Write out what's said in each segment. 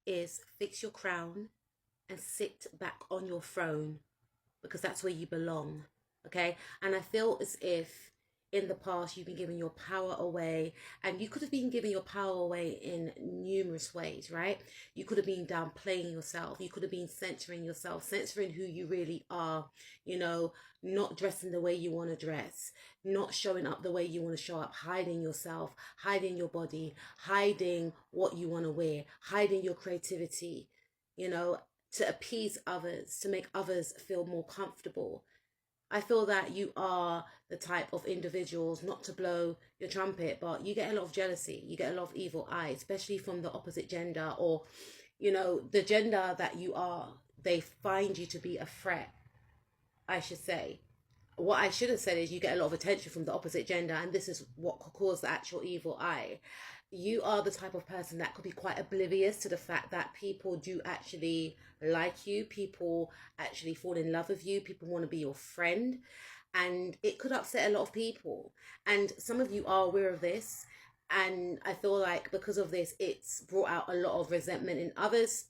is fix your crown and sit back on your throne, because that's where you belong. Okay. And I feel as if in the past you've been giving your power away, and you could have been giving your power away in numerous ways, right? You could have been downplaying yourself, you could have been censoring yourself, censoring who you really are, you know, not dressing the way you want to dress, not showing up the way you want to show up, hiding yourself, hiding your body, hiding what you want to wear, hiding your creativity, you know, to appease others, to make others feel more comfortable. I feel that you are the type of individuals, not to blow your trumpet, but you get a lot of jealousy, you get a lot of evil eye, especially from the opposite gender, or, you know, the gender that you are, they find you to be a threat, I should say. What I should have said is you get a lot of attention from the opposite gender, and this is what could cause the actual evil eye. You are the type of person that could be quite oblivious to the fact that people do actually like you, people actually fall in love with you, people want to be your friend, and it could upset a lot of people. And some of you are aware of this, and I feel like because of this, it's brought out a lot of resentment in others,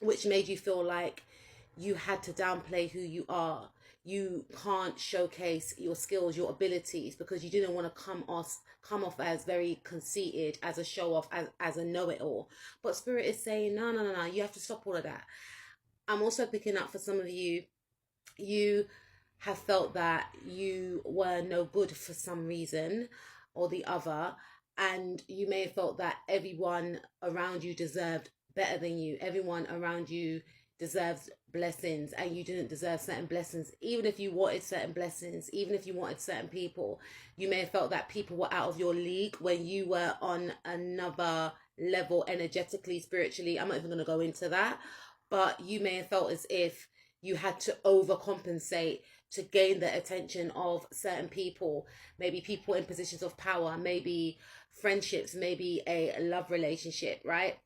which made you feel like you had to downplay who you are. You can't showcase your skills, your abilities, because you didn't want to come off as very conceited, as a show off, as a know-it-all. But Spirit is saying, no, no, no, no, you have to stop all of that. I'm also picking up for some of you, you have felt that you were no good for some reason or the other, and you may have felt that everyone around you deserved better than you. Everyone around you deserves blessings, and you didn't deserve certain blessings. Even if you wanted certain blessings, even if you wanted certain people, you may have felt that people were out of your league when you were on another level, energetically, spiritually. I'm not even going to go into that, but you may have felt as if you had to overcompensate to gain the attention of certain people, maybe people in positions of power, maybe friendships, maybe a love relationship, right?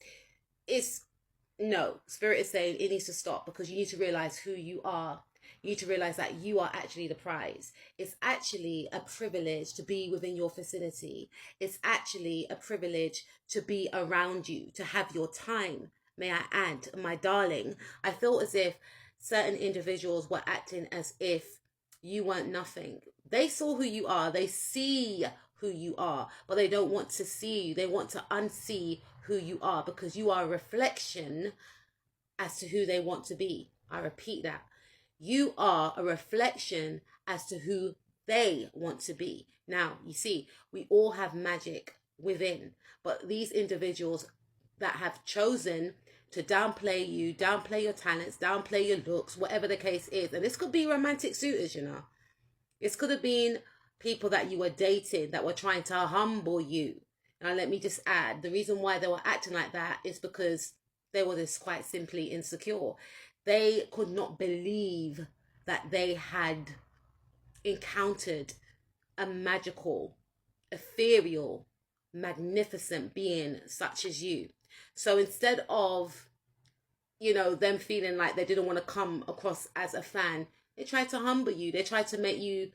No, Spirit is saying it needs to stop, because you need to realize who you are. You need to realize that you are actually the prize. It's actually a privilege to be within your vicinity. It's actually a privilege to be around you, to have your time. May I add, my darling, I feel as if certain individuals were acting as if you weren't nothing. They saw who you are. They see who you are, but they don't want to see you. They want to unsee who you are, because you are a reflection as to who they want to be. I repeat that. You are a reflection as to who they want to be. Now, you see, we all have magic within, but these individuals that have chosen to downplay you, downplay your talents, downplay your looks, whatever the case is, and this could be romantic suitors, you know. This could have been people that you were dating that were trying to humble you. Now, let me just add, the reason why they were acting like that is because they were just quite simply insecure. They could not believe that they had encountered a magical, ethereal, magnificent being such as you. So instead of, you know, them feeling like they didn't want to come across as a fan, they tried to humble you. They tried to make you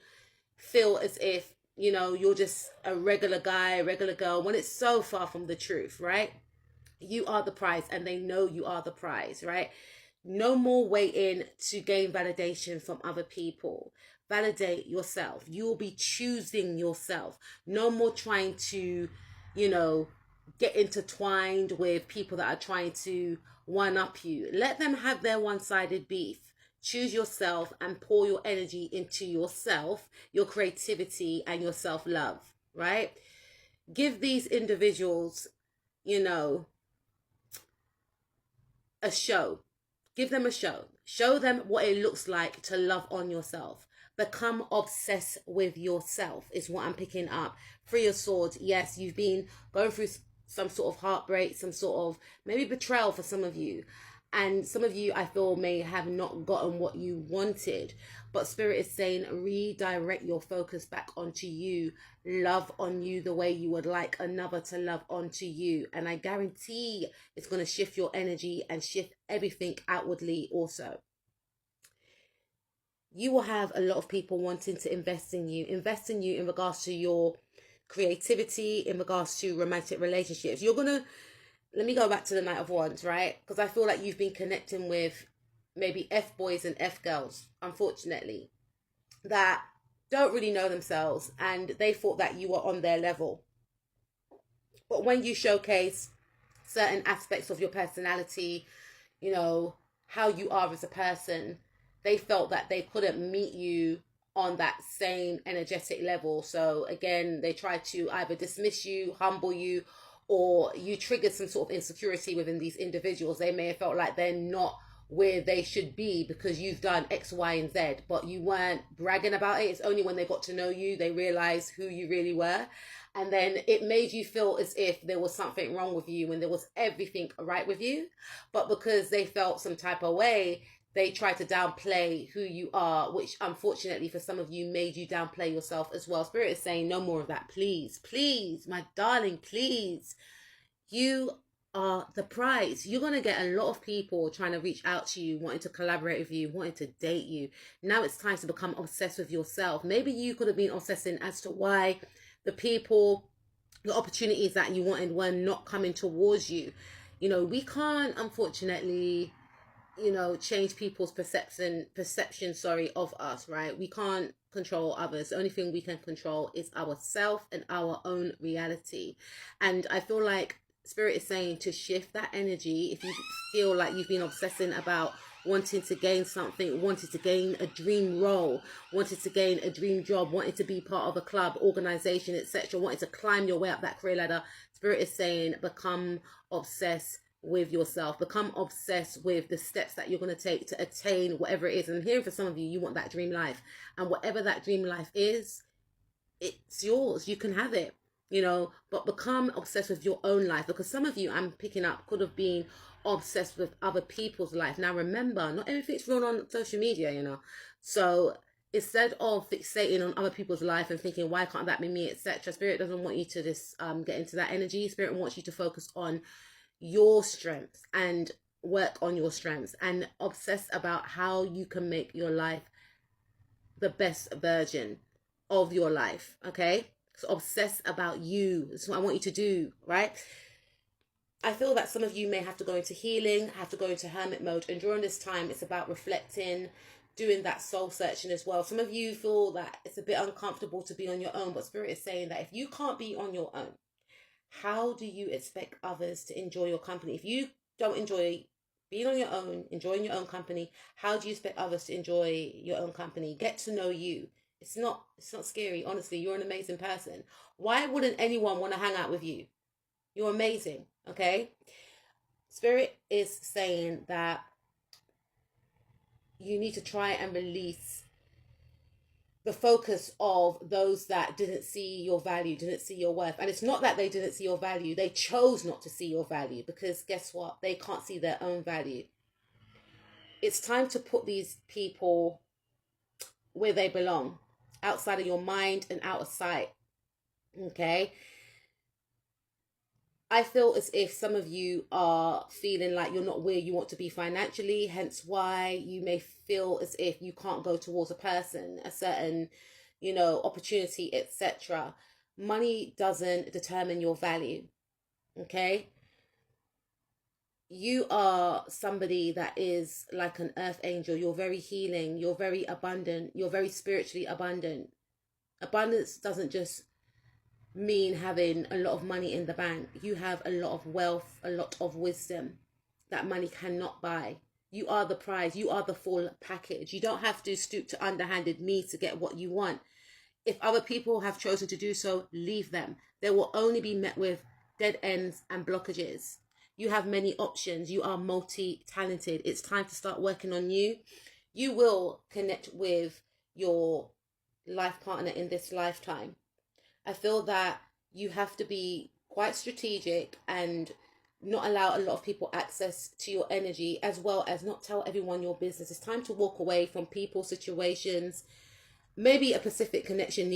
feel as if, you know, you're just a regular guy, regular girl, when it's so far from the truth, right? You are the prize, and they know you are the prize, right? No more waiting to gain validation from other people. Validate yourself. You will be choosing yourself. No more trying to, you know, get intertwined with people that are trying to one-up you. Let them have their one-sided beef. Choose yourself and pour your energy into yourself, your creativity, and your self-love, right? Give these individuals, you know, a show. Give them a show. Show them what it looks like to love on yourself. Become obsessed with yourself is what I'm picking up. Free your sword. Yes, you've been going through some sort of heartbreak, some sort of maybe betrayal for some of you. And some of you, I feel, may have not gotten what you wanted. But Spirit is saying, redirect your focus back onto you. Love on you the way you would like another to love onto you. And I guarantee it's going to shift your energy and shift everything outwardly also. You will have a lot of people wanting to invest in you in regards to your creativity, in regards to romantic relationships. You're going to let me go back to the Knight of Wands, right? Because I feel like you've been connecting with maybe F boys and F girls, unfortunately, that don't really know themselves, and they thought that you were on their level. But when you showcase certain aspects of your personality, you know, how you are as a person, they felt that they couldn't meet you on that same energetic level. So again, they tried to either dismiss you, humble you, or you triggered some sort of insecurity within these individuals. They may have felt like they're not where they should be because you've done X, Y, and Z, but you weren't bragging about it. It's only when they got to know you, they realized who you really were. And then it made you feel as if there was something wrong with you when there was everything right with you. But because they felt some type of way, they try to downplay who you are, which unfortunately for some of you made you downplay yourself as well. Spirit is saying no more of that. Please, please, my darling, please. You are the prize. You're going to get a lot of people trying to reach out to you, wanting to collaborate with you, wanting to date you. Now it's time to become obsessed with yourself. Maybe you could have been obsessing as to why the people, the opportunities that you wanted were not coming towards you. You know, we can't, unfortunately, you know, change people's perception of us, right? We can't control others. The only thing we can control is ourselves and our own reality. And I feel like Spirit is saying to shift that energy. If you feel like you've been obsessing about wanting to gain something, wanted to gain a dream role, wanted to gain a dream job, wanted to be part of a club, organization, etc., wanted to climb your way up that career ladder, Spirit is saying become obsessed with yourself, become obsessed with the steps that you're going to take to attain whatever it is. And I'm hearing for some of you, you want that dream life, and whatever that dream life is, it's yours. You can have it, you know, but become obsessed with your own life, because some of you, I'm picking up, could have been obsessed with other people's life. Now remember, not everything's real on social media, you know. So instead of fixating on other people's life and thinking, why can't that be me, etc., Spirit doesn't want you to just get into that energy. Spirit wants you to focus on your strengths and work on your strengths and obsess about how you can make your life the best version of your life. Okay, so obsess about you. That's what I want you to do, right? I feel that some of you may have to go into healing, have to go into hermit mode, and during this time it's about reflecting, doing that soul searching as well. Some of you feel that it's a bit uncomfortable to be on your own, but Spirit is saying that if you can't be on your own, how do you expect others to enjoy your company? If you don't enjoy being on your own, enjoying your own company, how do you expect others to enjoy your own company? Get to know you. It's not scary. Honestly, you're an amazing person. Why wouldn't anyone want to hang out with you? You're amazing. Okay. Spirit is saying that you need to try and release the focus of those that didn't see your value, didn't see your worth. And it's not that they didn't see your value. They chose not to see your value, because guess what? They can't see their own value. It's time to put these people where they belong, outside of your mind and out of sight. Okay. I feel as if some of you are feeling like you're not where you want to be financially, hence why you may feel as if you can't go towards a person, a certain, you know, opportunity, etc. Money doesn't determine your value, okay? You are somebody that is like an earth angel. You're very healing. You're very abundant. You're very spiritually abundant. Abundance doesn't just mean having a lot of money in the bank. You have a lot of wealth, a lot of wisdom that money cannot buy. You are the prize. You are the full package. You don't have to stoop to underhanded means to get what you want. If other people have chosen to do so, leave them. They will only be met with dead ends and blockages. You have many options. You are multi-talented. It's time to start working on you. You will connect with your life partner in this lifetime. I feel that you have to be quite strategic and not allow a lot of people access to your energy, as well as not tell everyone your business. It's time to walk away from people, situations. Maybe a Pacific connection